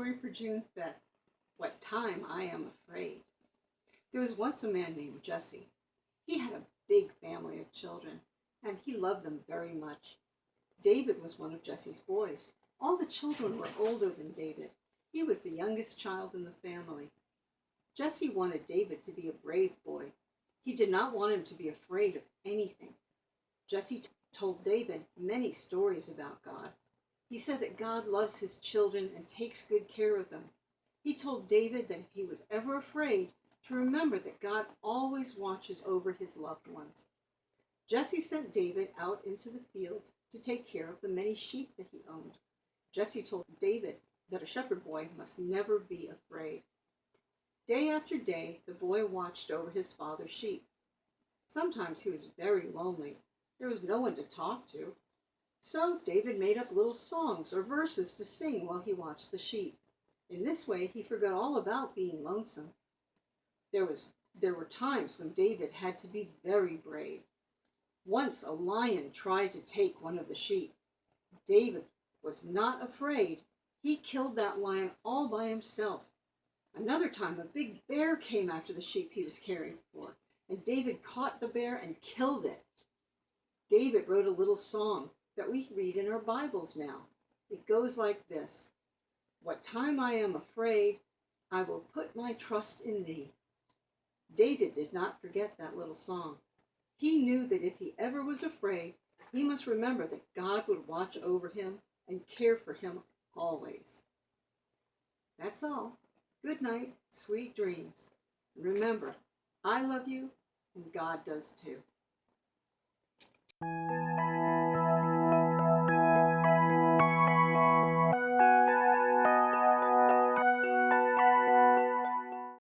story for June 5th. What time I am afraid. There was once a man named Jesse. He had a big family of children, and he loved them very much. David was one of Jesse's boys. All the children were older than David. He was the youngest child in the family. Jesse wanted David to be a brave boy. He did not want him to be afraid of anything. Jesse told David many stories about God. He said that God loves his children and takes good care of them. He told David that if he was ever afraid, to remember that God always watches over his loved ones. Jesse sent David out into the fields to take care of the many sheep that he owned. Jesse told David that a shepherd boy must never be afraid. Day after day, the boy watched over his father's sheep. Sometimes he was very lonely. There was no one to talk to. So David made up little songs or verses to sing while he watched the sheep. In this way, he forgot all about being lonesome. There were times when David had to be very brave. Once a lion tried to take one of the sheep. David was not afraid. He killed that lion all by himself. Another time, a big bear came after the sheep he was caring for, and David caught the bear and killed it. David wrote a little song that we read in our Bibles now. It goes like this: "What time I am afraid, I will put my trust in thee." David did not forget that little song. He knew that if he ever was afraid, he must remember that God would watch over him and care for him always. That's all. Good night, sweet dreams. Remember, I love you, and God does too.